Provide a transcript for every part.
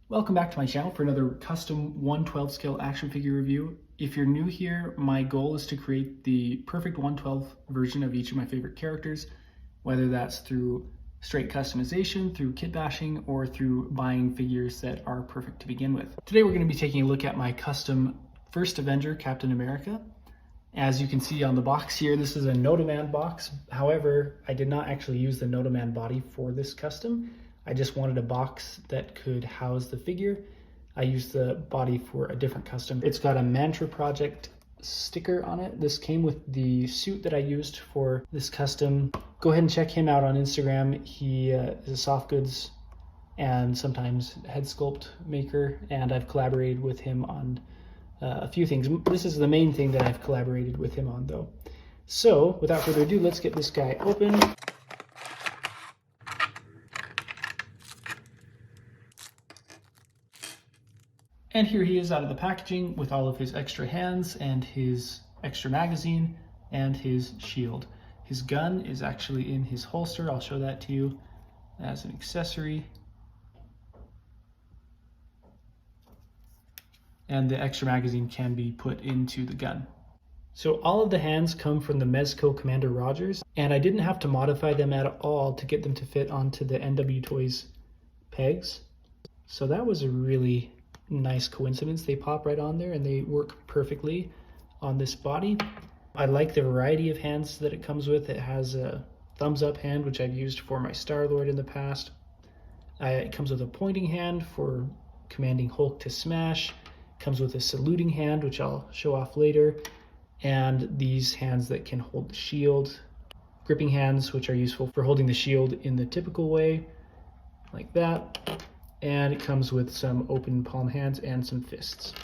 Welcome back to my channel for another custom 1/12 scale action figure review. If you're new here, my goal is to create the perfect 1/12 version of each of my favorite characters, whether that's through straight customization, through kit bashing, or through buying figures that are perfect to begin with. Today we're going to be taking a look at my custom first Avenger, Captain America. As you can see on the box here, this is a Notaman box. However, I did not actually use the Notaman body for this custom. I just wanted a box that could house the figure. I used the body for a different custom. It's got a Mantra Project sticker on it. This came with the suit that I used for this custom. Go ahead and check him out on Instagram. He is a soft goods and sometimes head sculpt maker, and I've collaborated with him on a few things. This is the main thing that I've collaborated with him on though. So without further ado, let's get this guy open. And here he is out of the packaging with all of his extra hands and his extra magazine and his shield. His gun is actually in his holster. I'll show that to you as an accessory. And the extra magazine can be put into the gun. So all of the hands come from the Mezco Commander Rogers, and I didn't have to modify them at all to get them to fit onto the NW Toys pegs. So that was a really nice coincidence. They pop right on there and they work perfectly on this body. I like the variety of hands that it comes with. It has a thumbs up hand, which I've used for my Star-Lord in the past. It comes with a pointing hand for commanding Hulk to smash. It comes with a saluting hand, which I'll show off later. And these hands that can hold the shield. Gripping hands, which are useful for holding the shield in the typical way, like that. And it comes with some open palm hands and some fists.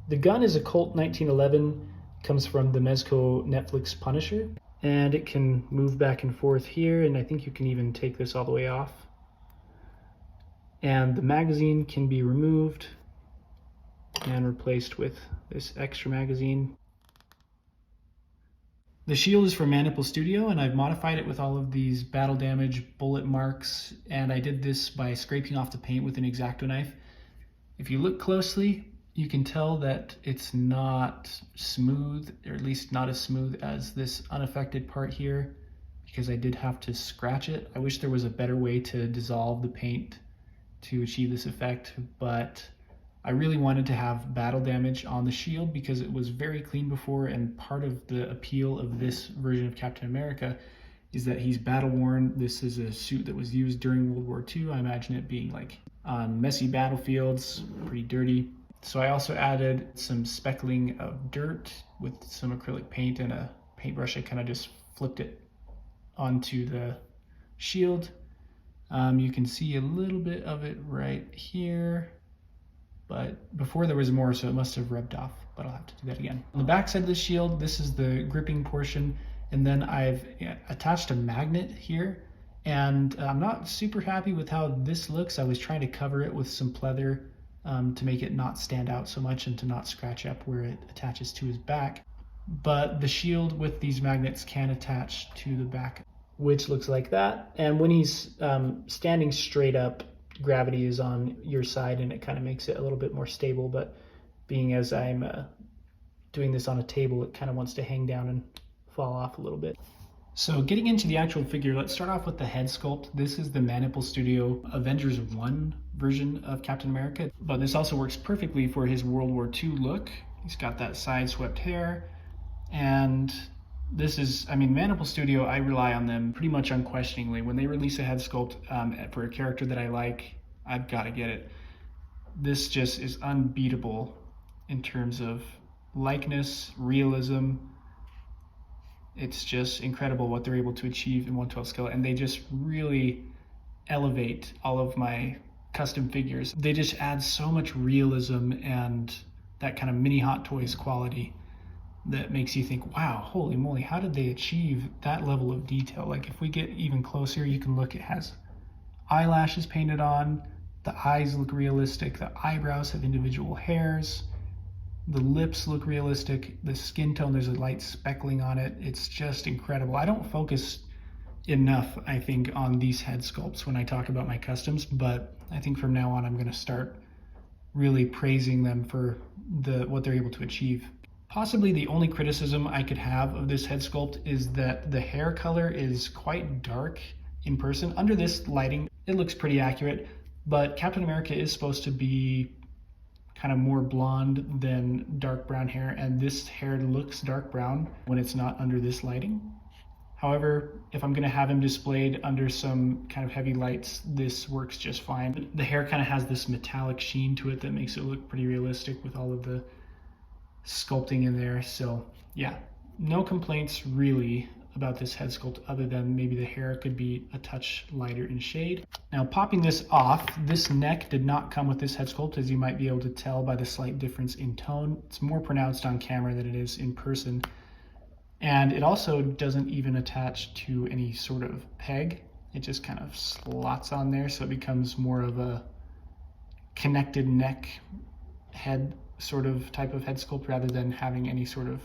The gun is a Colt 1911, comes from the Mezco Netflix Punisher, and it can move back and forth here, and I think you can even take this all the way off. And the magazine can be removed and replaced with this extra magazine. The shield is from Manipul Studio, and I've modified it with all of these battle damage bullet marks, and I did this by scraping off the paint with an X-Acto knife. If you look closely, you can tell that it's not smooth, or at least not as smooth as this unaffected part here, because I did have to scratch it. I wish there was a better way to dissolve the paint to achieve this effect, but I really wanted to have battle damage on the shield because it was very clean before, and part of the appeal of this version of Captain America is that he's battle worn. This is a suit that was used during World War II. I imagine it being like on messy battlefields, pretty dirty. So I also added some speckling of dirt with some acrylic paint and a paintbrush. I kind of just flipped it onto the shield. You can see a little bit of it right here. But before there was more, so it must have rubbed off, but I'll have to do that again. On the back side of the shield, this is the gripping portion, and then I've attached a magnet here, and I'm not super happy with how this looks. I was trying to cover it with some pleather to make it not stand out so much and to not scratch up where it attaches to his back. But the shield with these magnets can attach to the back, which looks like that. And when he's standing straight up, gravity is on your side and it kind of makes it a little bit more stable, but being as I'm doing this on a table, it kind of wants to hang down and fall off a little bit. So getting into the actual figure, let's start off with the head sculpt. This is the Manipul Studio Avengers 1 version of Captain America, but this also works perfectly for his World War II look. He's got that side swept hair, and this is, I mean, Manipul Studio, I rely on them pretty much unquestioningly. When they release a head sculpt for a character that I like, I've got to get it. This just is unbeatable in terms of likeness, realism. It's just incredible what they're able to achieve in 1/12 scale, and they just really elevate all of my custom figures. They just add so much realism and that kind of mini Hot Toys quality that makes you think, wow, holy moly, how did they achieve that level of detail? Like if we get even closer, you can look, it has eyelashes painted on, the eyes look realistic, the eyebrows have individual hairs, the lips look realistic, the skin tone, there's a light speckling on it. It's just incredible. I don't focus enough, I think, on these head sculpts when I talk about my customs, but I think from now on I'm going to start really praising them for what they're able to achieve. Possibly the only criticism I could have of this head sculpt is that the hair color is quite dark in person. Under this lighting, it looks pretty accurate, but Captain America is supposed to be kind of more blonde than dark brown hair, and this hair looks dark brown when it's not under this lighting. However, if I'm gonna have him displayed under some kind of heavy lights, this works just fine. The hair kind of has this metallic sheen to it that makes it look pretty realistic with all of the sculpting in there. So yeah, no complaints really about this head sculpt other than maybe the hair could be a touch lighter in shade. Now popping this off, this neck did not come with this head sculpt, as you might be able to tell by the slight difference in tone. It's more pronounced on camera than it is in person. And it also doesn't even attach to any sort of peg. It just kind of slots on there, so it becomes more of a connected neck head sort of type of head sculpt rather than having any sort of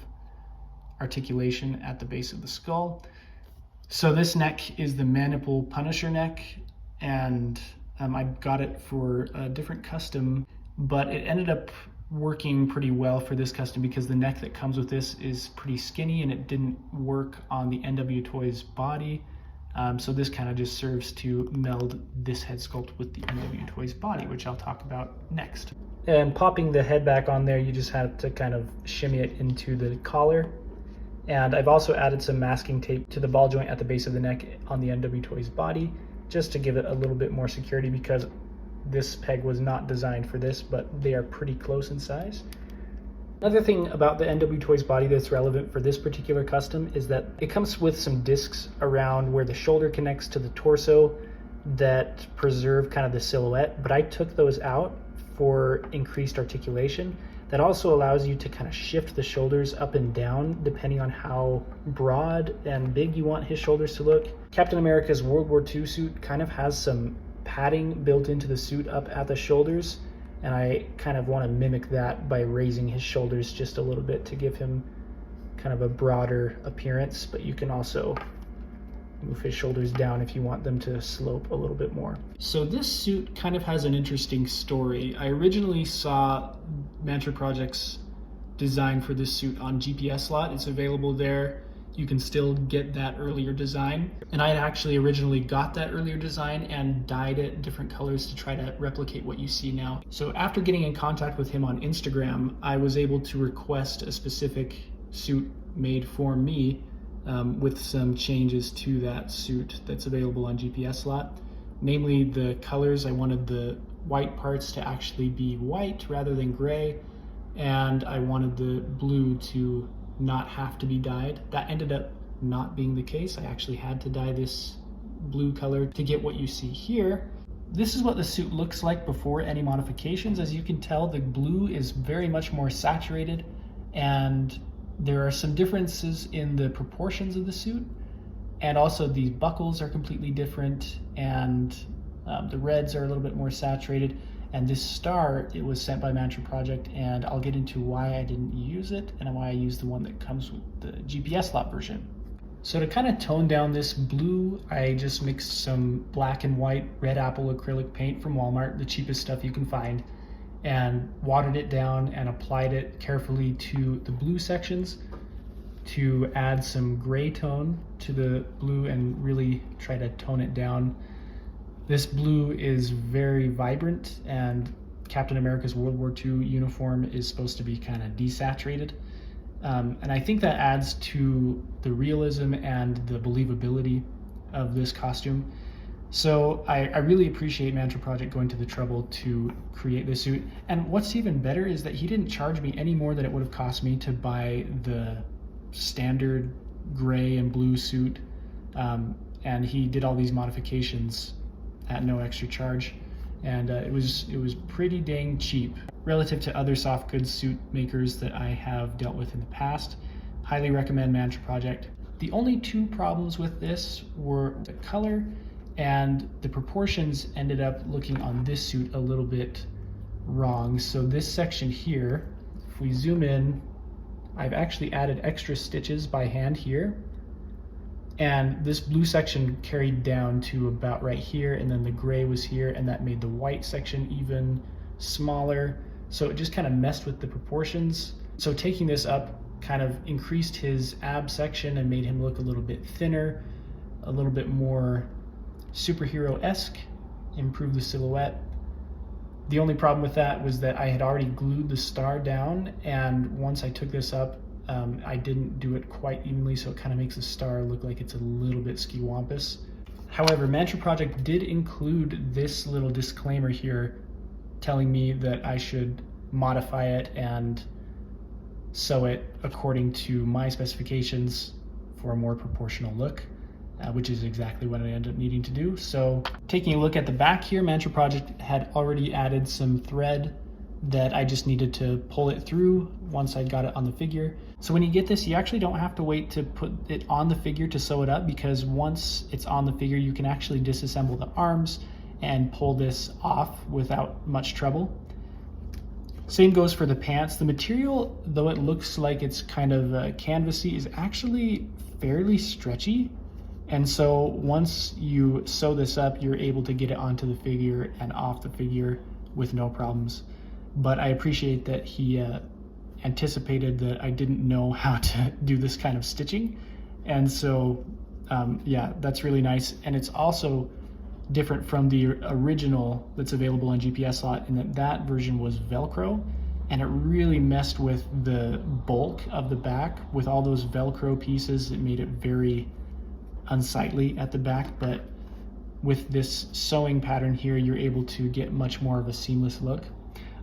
articulation at the base of the skull. So this neck is the Maniple Punisher neck, and I got it for a different custom, but it ended up working pretty well for this custom because the neck that comes with this is pretty skinny and it didn't work on the NW Toys body. So this kind of just serves to meld this head sculpt with the NW Toys body, which I'll talk about next. And popping the head back on there, you just have to kind of shimmy it into the collar. And I've also added some masking tape to the ball joint at the base of the neck on the NW Toys body, just to give it a little bit more security, because this peg was not designed for this, but they are pretty close in size. Another thing about the NW Toys body that's relevant for this particular custom is that it comes with some discs around where the shoulder connects to the torso that preserve kind of the silhouette, but I took those out for increased articulation. That also allows you to kind of shift the shoulders up and down depending on how broad and big you want his shoulders to look. Captain America's World War II suit kind of has some padding built into the suit up at the shoulders, and I kind of want to mimic that by raising his shoulders just a little bit to give him kind of a broader appearance, but you can also move his shoulders down if you want them to slope a little bit more. So this suit kind of has an interesting story. I originally saw Mantra Project's design for this suit on GPS Slot. It's available there. You can still get that earlier design. And I had actually originally got that earlier design and dyed it different colors to try to replicate what you see now. So after getting in contact with him on Instagram, I was able to request a specific suit made for me with some changes to that suit that's available on GPS Slot. Namely the colors. I wanted the white parts to actually be white rather than gray, and I wanted the blue to not have to be dyed. That ended up not being the case. I actually had to dye this blue color to get what you see here. This is what the suit looks like before any modifications. As you can tell, the blue is very much more saturated, and there are some differences in the proportions of the suit, and also these buckles are completely different, and the reds are a little bit more saturated. And this star, it was sent by Mantra Project, and I'll get into why I didn't use it and why I used the one that comes with the GPS Slot version. So to kind of tone down this blue, I just mixed some black and white red apple acrylic paint from Walmart, the cheapest stuff you can find, and watered it down and applied it carefully to the blue sections to add some gray tone to the blue and really try to tone it down. This blue is very vibrant, and Captain America's World War II uniform is supposed to be kind of desaturated. And I think that adds to the realism and the believability of this costume. So I really appreciate Mantra Project going to the trouble to create this suit. And what's even better is that he didn't charge me any more than it would have cost me to buy the standard gray and blue suit. And he did all these modifications at no extra charge, and it was pretty dang cheap relative to other soft goods suit makers that I have dealt with in the past. Highly recommend Mantra Project. The only two problems with this were the color, and the proportions ended up looking on this suit a little bit wrong. So this section here, if we zoom in, I've actually added extra stitches by hand here And this blue section carried down to about right here, and then the gray was here, and that made the white section even smaller. So it just kind of messed with the proportions. So taking this up kind of increased his ab section and made him look a little bit thinner, a little bit more superhero-esque, improved the silhouette. The only problem with that was that I had already glued the star down, and once I took this up, I didn't do it quite evenly, so it kind of makes the star look like it's a little bit ski-wampus. However, Mantra Project did include this little disclaimer here telling me that I should modify it and sew it according to my specifications for a more proportional look, which is exactly what I ended up needing to do. So taking a look at the back here, Mantra Project had already added some thread that I just needed to pull it through once I got it on the figure. So when you get this, you actually don't have to wait to put it on the figure to sew it up, because once it's on the figure, you can actually disassemble the arms and pull this off without much trouble. Same goes for the pants. The material, though it looks like it's kind of canvasy, is actually fairly stretchy. And so once you sew this up, you're able to get it onto the figure and off the figure with no problems. But I appreciate that he anticipated that I didn't know how to do this kind of stitching. And so, yeah, that's really nice. And it's also different from the original that's available on GPS Slot in that that version was Velcro, and it really messed with the bulk of the back. With all those Velcro pieces, it made it very unsightly at the back. But with this sewing pattern here, you're able to get much more of a seamless look.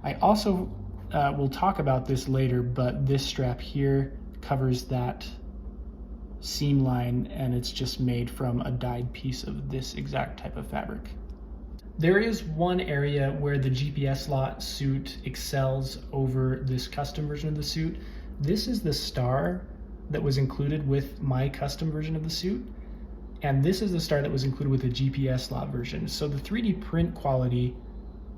I also will talk about this later, but this strap here covers that seam line, and it's just made from a dyed piece of this exact type of fabric. There is one area where the GPS Slot suit excels over this custom version of the suit. This is the star that was included with my custom version of the suit, and this is the star that was included with the GPS Slot version. So the 3D print quality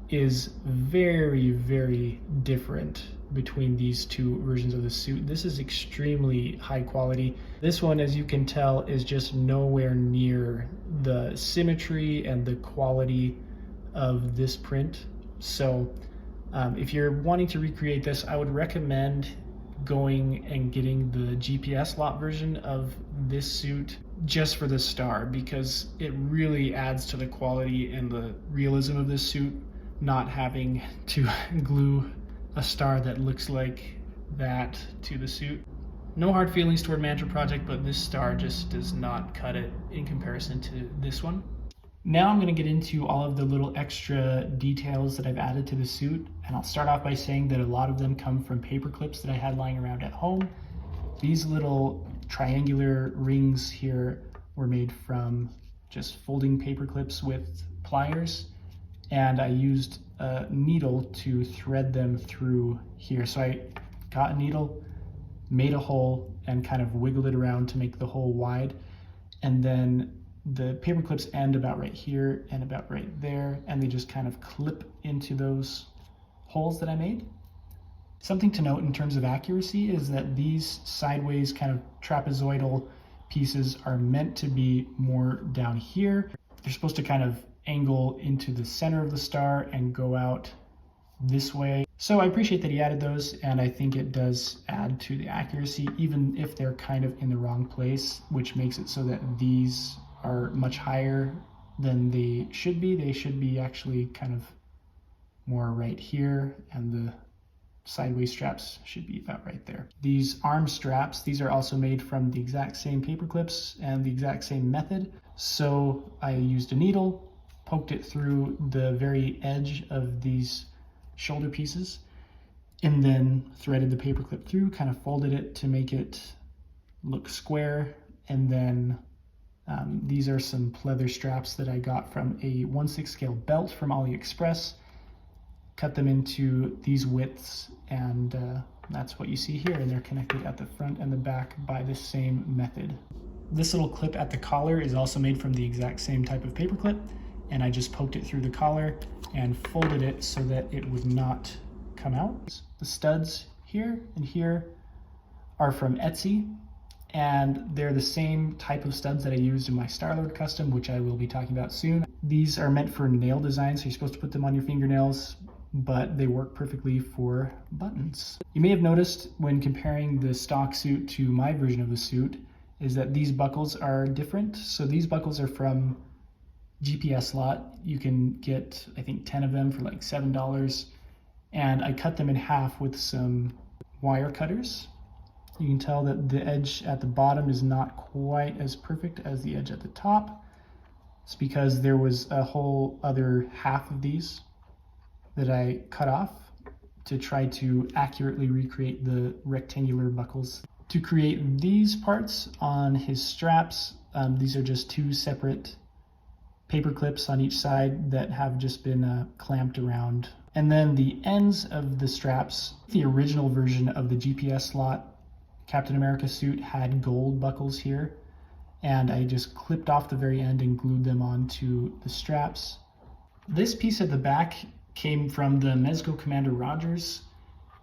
is very, very different between these two versions of the suit. This is extremely high quality. This one, as you can tell, is just nowhere near the symmetry and the quality of this print. So if you're wanting to recreate this, I would recommend going and getting the GPS Slot version of this suit just for the star, because it really adds to the quality and the realism of this suit, not having to glue a star that looks like that to the suit. No hard feelings toward Mantra Project, but this star just does not cut it in comparison to this one. Now I'm going to get into all of the little extra details that I've added to the suit, and I'll start off by saying that a lot of them come from paper clips that I had lying around at home. These little triangular rings here were made from just folding paper clips with pliers, and I used a needle to thread them through here. So I got a needle, made a hole, and kind of wiggled it around to make the hole wide. And then the paper clips end about right here and about right there, and they just kind of clip into those holes that I made. Something to note in terms of accuracy is that these sideways kind of trapezoidal pieces are meant to be more down here. They're supposed to kind of angle into the center of the star and go out this way. So I appreciate that he added those, and I think it does add to the accuracy, even if they're kind of in the wrong place, which makes it so that these are much higher than they should be. They should be actually kind of more right here, and the sideways straps should be about right there. These arm straps, these are also made from the exact same paper clips and the exact same method. So I used a needle, poked it through the very edge of these shoulder pieces, and then threaded the paper clip through, kind of folded it to make it look square. And then these are some pleather straps that I got from a 1/6 scale belt from AliExpress. Cut them into these widths, and that's what you see here, and they're connected at the front and the back by the same method. This little clip at the collar is also made from the exact same type of paper clip, and I just poked it through the collar and folded it so that it would not come out. The studs here and here are from Etsy, and they're the same type of studs that I used in my Star-Lord custom, which I will be talking about soon. These are meant for nail design, so you're supposed to put them on your fingernails, but they work perfectly for buttons. You may have noticed when comparing the stock suit to my version of the suit is that these buckles are different. So these buckles are from GPS Slot. You can get, I think, 10 of them for like $7, and I cut them in half with some wire cutters. You can tell that the edge at the bottom is not quite as perfect as the edge at the top. It's because there was a whole other half of these that I cut off to try to accurately recreate the rectangular buckles. To create these parts on his straps, these are just two separate paper clips on each side that have just been clamped around. And then the ends of the straps, the original version of the GPS Slot Captain America suit had gold buckles here, and I just clipped off the very end and glued them onto the straps. This piece at the back came from the Mezco Commander Rogers,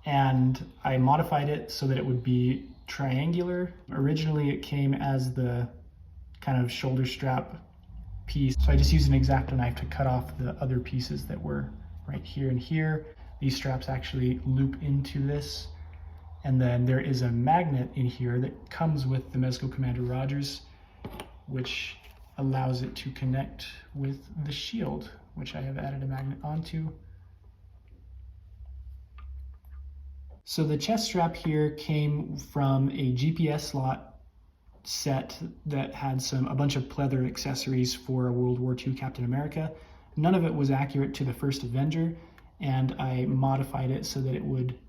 and I modified it so that it would be triangular. Originally it came as the kind of shoulder strap piece, so I just used an X-Acto knife to cut off the other pieces that were right here and here. These straps actually loop into this. And then there is a magnet in here that comes with the Mezco Commander Rogers, which allows it to connect with the shield, which I have added a magnet onto. So the chest strap here came from a GPS Slot set that had a bunch of pleather accessories for a World War II Captain America. None of it was accurate to the first Avenger, and I modified it so that it would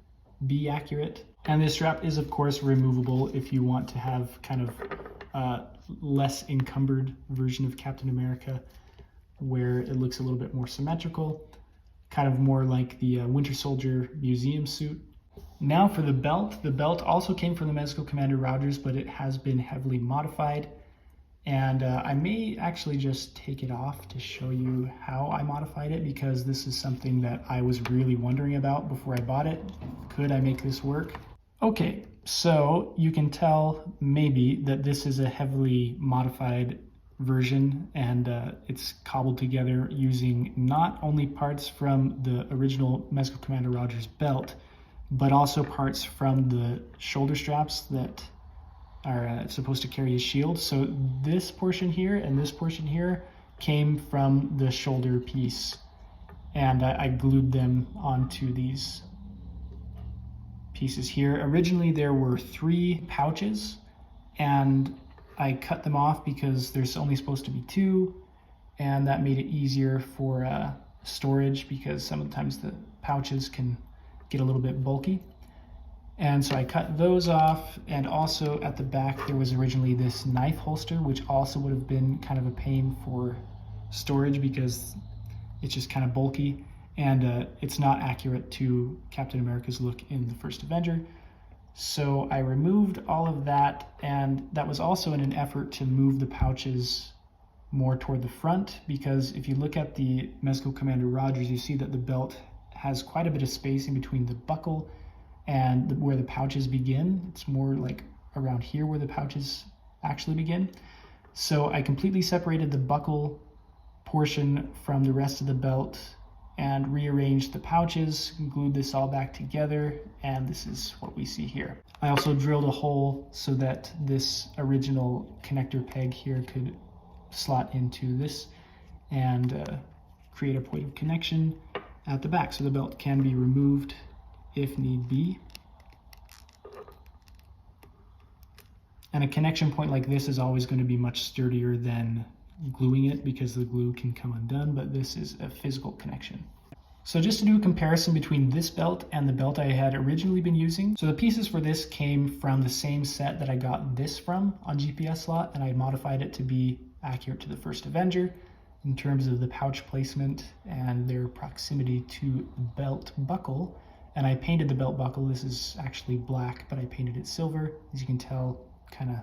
be accurate. And this strap is of course removable if you want to have kind of a less encumbered version of Captain America where it looks a little bit more symmetrical, kind of more like the Winter Soldier museum suit. Now for the belt. The belt also came from the Mezco Commander Rogers, but it has been heavily modified. And I may actually just take it off to show you how I modified it, because this is something that I was really wondering about before I bought it. Could I make this work? Okay, so you can tell maybe that this is a heavily modified version, and it's cobbled together using not only parts from the original Mezco Commander Rogers belt, but also parts from the shoulder straps that are supposed to carry his shield. So this portion here and this portion here came from the shoulder piece, and I glued them onto these pieces here. Originally there were 3 pouches, and I cut them off because there's only supposed to be 2, and that made it easier for storage, because sometimes the pouches can get a little bit bulky. And so I cut those off, and also at the back there was originally this knife holster, which also would have been kind of a pain for storage because it's just kind of bulky, and it's not accurate to Captain America's look in the first Avenger. So I removed all of that, and that was also in an effort to move the pouches more toward the front, because if you look at the Mezco Commander Rogers, you see that the belt has quite a bit of space in between the buckle and where the pouches begin. It's more like around here where the pouches actually begin. So I completely separated the buckle portion from the rest of the belt and rearranged the pouches, glued this all back together, and this is what we see here. I also drilled a hole so that this original connector peg here could slot into this and create a point of connection at the back, so the belt can be removed if need be. And a connection point like this is always going to be much sturdier than gluing it, because the glue can come undone, but this is a physical connection. So just to do a comparison between this belt and the belt I had originally been using. So the pieces for this came from the same set that I got this from on GPS Slot, and I modified it to be accurate to the first Avenger in terms of the pouch placement and their proximity to the belt buckle. And I painted the belt buckle. This is actually black, but I painted it silver. As you can tell, kind of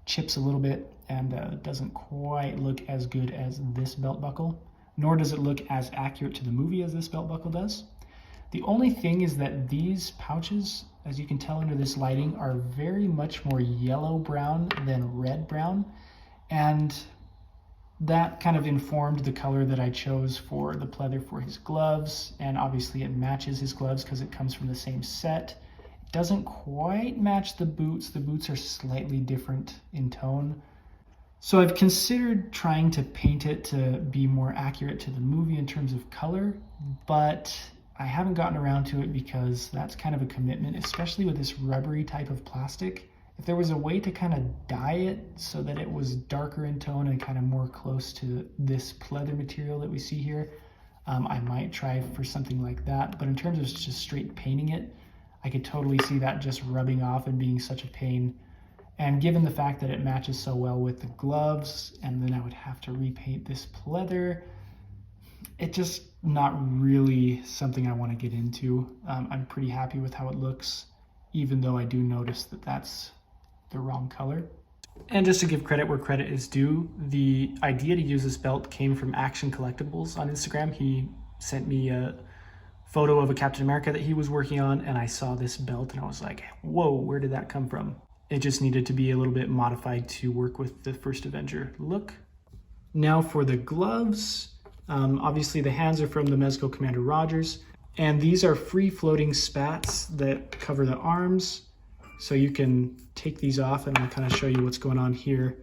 chips a little bit, and doesn't quite look as good as this belt buckle, nor does it look as accurate to the movie as this belt buckle does. The only thing is that these pouches, as you can tell under this lighting, are very much more yellow-brown than red-brown, and that kind of informed the color that I chose for the pleather for his gloves, and obviously it matches his gloves because it comes from the same set. It doesn't quite match the boots. The boots are slightly different in tone. So I've considered trying to paint it to be more accurate to the movie in terms of color, but I haven't gotten around to it because that's kind of a commitment, especially with this rubbery type of plastic. If there was a way to kind of dye it so that it was darker in tone and kind of more close to this pleather material that we see here, I might try for something like that. But in terms of just straight painting it, I could totally see that just rubbing off and being such a pain. And given the fact that it matches so well with the gloves, and then I would have to repaint this pleather, it's just not really something I want to get into. I'm pretty happy with how it looks, even though I do notice that that's the wrong color. And just to give credit where credit is due, the idea to use this belt came from Action Collectibles on Instagram. He sent me a photo of a Captain America that he was working on, and I saw this belt and I was like, whoa, where did that come from? It just needed to be a little bit modified to work with the first Avenger look. Now for the gloves, obviously the hands are from the Mezco Commander Rogers, and these are free floating spats that cover the arms. So you can take these off and I'll kind of show you what's going on here.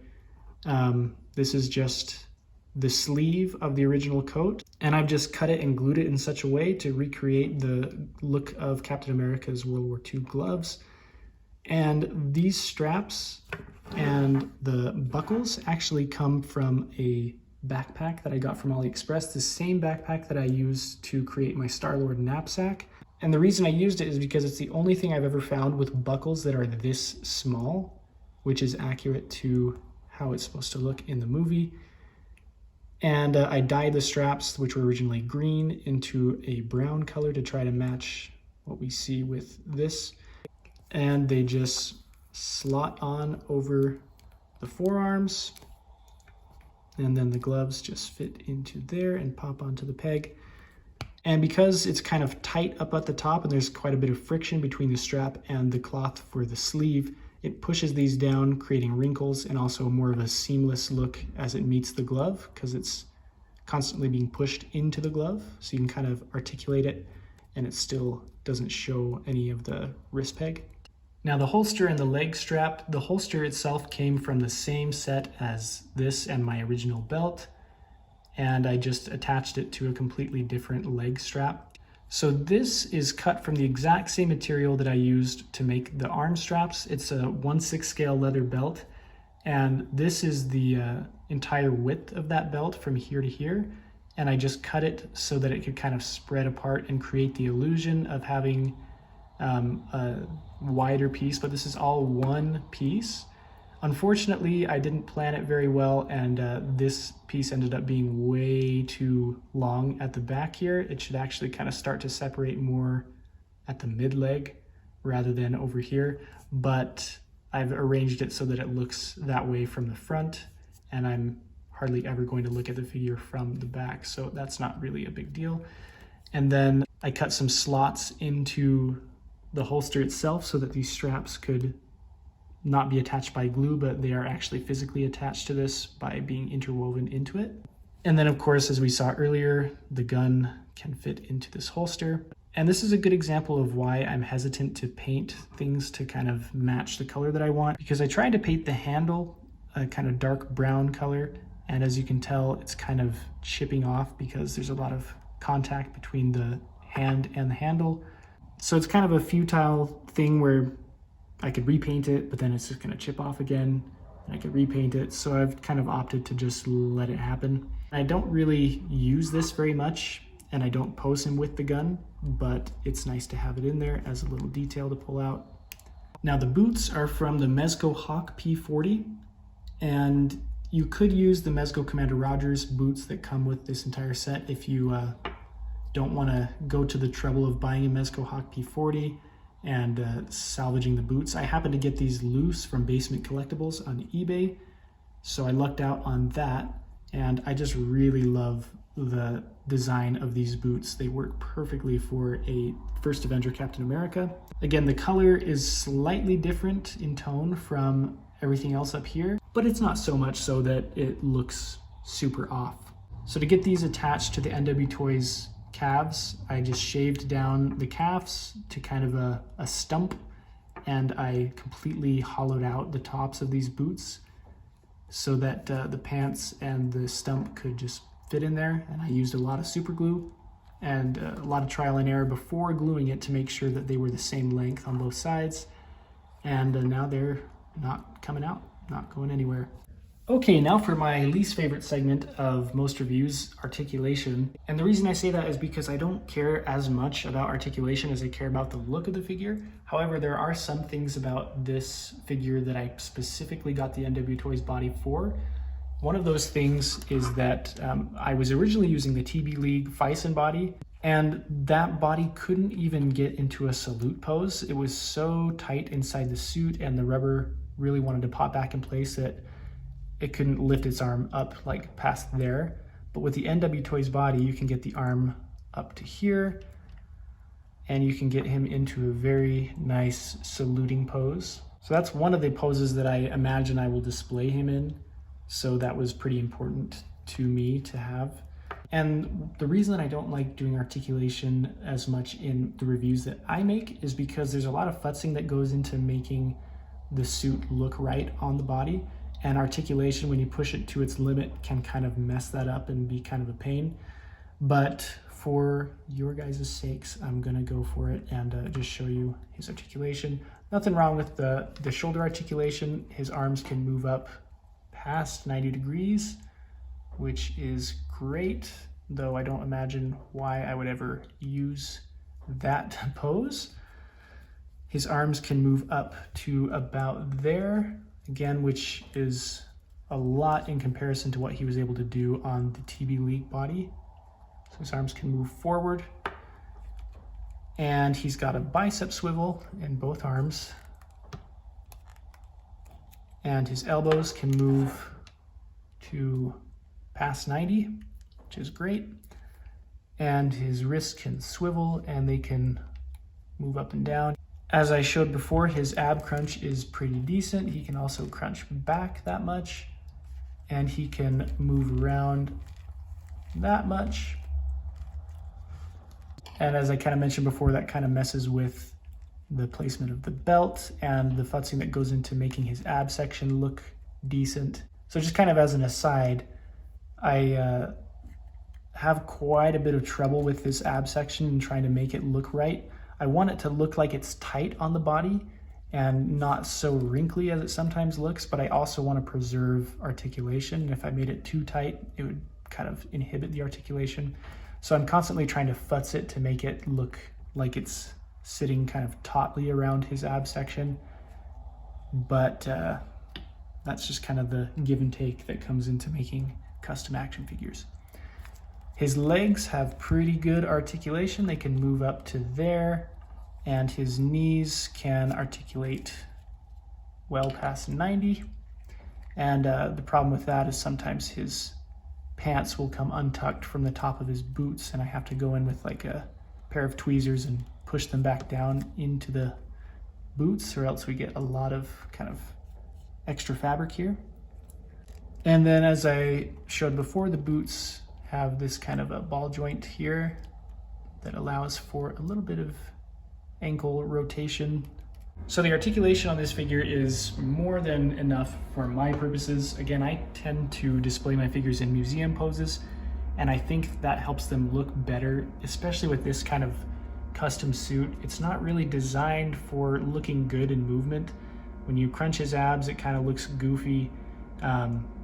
This is just the sleeve of the original coat, and I've just cut it and glued it in such a way to recreate the look of Captain America's World War II gloves. And these straps and the buckles actually come from a backpack that I got from AliExpress, the same backpack that I used to create my Star-Lord knapsack. And the reason I used it is because it's the only thing I've ever found with buckles that are this small, which is accurate to how it's supposed to look in the movie. And I dyed the straps, which were originally green, into a brown color to try to match what we see with this. And they just slot on over the forearms. And then the gloves just fit into there and pop onto the peg. And because it's kind of tight up at the top and there's quite a bit of friction between the strap and the cloth for the sleeve, it pushes these down, creating wrinkles and also more of a seamless look as it meets the glove, because it's constantly being pushed into the glove. So you can kind of articulate it and it still doesn't show any of the wrist peg. Now the holster and the leg strap, the holster itself came from the same set as this and my original belt, and I just attached it to a completely different leg strap. So this is cut from the exact same material that I used to make the arm straps. It's a 1/6 scale leather belt, and this is the entire width of that belt from here to here, and I just cut it so that it could kind of spread apart and create the illusion of having a wider piece, but this is all one piece. Unfortunately, I didn't plan it very well, and this piece ended up being way too long at the back here. It should actually kind of start to separate more at the mid leg rather than over here, but I've arranged it so that it looks that way from the front, and I'm hardly ever going to look at the figure from the back, so that's not really a big deal. And then I cut some slots into the holster itself so that these straps could not be attached by glue, but they are actually physically attached to this by being interwoven into it. And then of course, as we saw earlier, the gun can fit into this holster. And this is a good example of why I'm hesitant to paint things to kind of match the color that I want, because I tried to paint the handle a kind of dark brown color, and as you can tell, it's kind of chipping off because there's a lot of contact between the hand and the handle. So it's kind of a futile thing where I could repaint it, but then it's just gonna chip off again, and I could repaint it. So I've kind of opted to just let it happen. I don't really use this very much, and I don't pose him with the gun, but it's nice to have it in there as a little detail to pull out. Now the boots are from the Mezco Hawk P40, and you could use the Mezco Commander Rogers boots that come with this entire set if you don't want to go to the trouble of buying a Mezco Hawk P40 and salvaging the boots. I happened to get these loose from Basement Collectibles on eBay, so I lucked out on that, and I just really love the design of these boots. They work perfectly for a first Avenger Captain America. Again, the color is slightly different in tone from everything else up here, but it's not so much so that it looks super off. So to get these attached to the NW Toys calves, I just shaved down the calves to kind of a stump, and I completely hollowed out the tops of these boots so that the pants and the stump could just fit in there. And I used a lot of super glue and a lot of trial and error before gluing it to make sure that they were the same length on both sides. And now they're not coming out, not going anywhere. Okay, now for my least favorite segment of most reviews, articulation. And the reason I say that is because I don't care as much about articulation as I care about the look of the figure. However, there are some things about this figure that I specifically got the NW Toys body for. One of those things is that I was originally using the TB League Fison body, and that body couldn't even get into a salute pose. It was so tight inside the suit, and the rubber really wanted to pop back in place that it couldn't lift its arm up like past there. But with the NW Toys body, you can get the arm up to here, and you can get him into a very nice saluting pose. So that's one of the poses that I imagine I will display him in. So that was pretty important to me to have. And the reason that I don't like doing articulation as much in the reviews that I make is because there's a lot of futzing that goes into making the suit look right on the body. And articulation, when you push it to its limit, can kind of mess that up and be kind of a pain. But for your guys' sakes, I'm gonna go for it and just show you his articulation. Nothing wrong with the shoulder articulation. His arms can move up past 90 degrees, which is great, though I don't imagine why I would ever use that pose. His arms can move up to about there, again, which is a lot in comparison to what he was able to do on the TB League body. So his arms can move forward, and he's got a bicep swivel in both arms, and his elbows can move to past 90, which is great, and his wrists can swivel and they can move up and down. As I showed before, his ab crunch is pretty decent. He can also crunch back that much, and he can move around that much. And as I kind of mentioned before, that kind of messes with the placement of the belt and the futzing that goes into making his ab section look decent. So just kind of as an aside, I have quite a bit of trouble with this ab section and trying to make it look right. I want it to look like it's tight on the body and not so wrinkly as it sometimes looks, but I also want to preserve articulation. And if I made it too tight, it would kind of inhibit the articulation. So I'm constantly trying to futz it to make it look like it's sitting kind of tautly around his ab section. But that's just kind of the give and take that comes into making custom action figures. His legs have pretty good articulation. They can move up to there, and his knees can articulate well past 90. And the problem with that is sometimes his pants will come untucked from the top of his boots, and I have to go in with like a pair of tweezers and push them back down into the boots, or else we get a lot of kind of extra fabric here. And then as I showed before, the boots have this kind of a ball joint here that allows for a little bit of ankle rotation. So the articulation on this figure is more than enough for my purposes. Again, I tend to display my figures in museum poses, and I think that helps them look better, especially with this kind of custom suit. It's not really designed for looking good in movement. When you crunch his abs, it kind of looks goofy.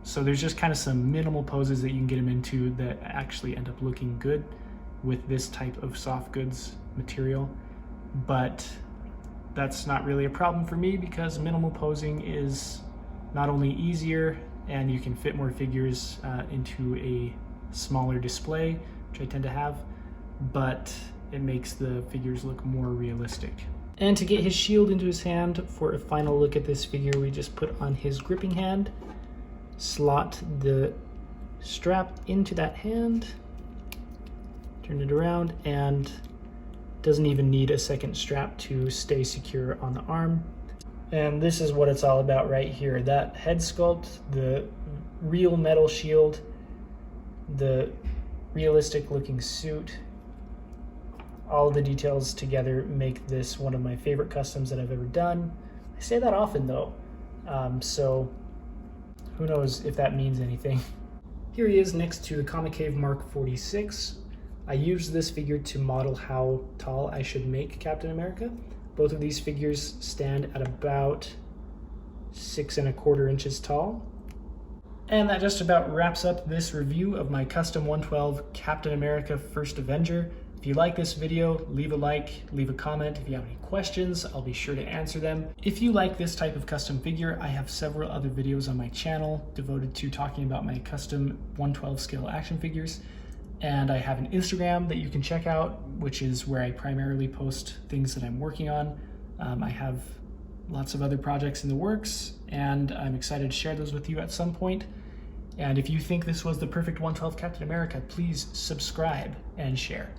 So there's just kind of some minimal poses that you can get him into that actually end up looking good with this type of soft goods material. But that's not really a problem for me because minimal posing is not only easier and you can fit more figures into a smaller display, which I tend to have, but it makes the figures look more realistic. And to get his shield into his hand for a final look at this figure, we just put on his gripping hand, slot the strap into that hand, Turn it around, and doesn't even need a second strap to stay secure on the arm. And this is what it's all about right here. That head sculpt, the real metal shield, the realistic looking suit, all the details together make this one of my favorite customs that I've ever done. I say that often though, so who knows if that means anything. Here he is next to the Comic Cave Mark 46. I used this figure to model how tall I should make Captain America. Both of these figures stand at about 6¼ inches tall. And that just about wraps up this review of my custom 112 Captain America First Avenger. If you like this video, leave a like, leave a comment. If you have any questions, I'll be sure to answer them. If you like this type of custom figure, I have several other videos on my channel devoted to talking about my custom 112 scale action figures. And I have an Instagram that you can check out, which is where I primarily post things that I'm working on. I have lots of other projects in the works, and I'm excited to share those with you at some point. And if you think this was the perfect 112 Captain America, please subscribe and share.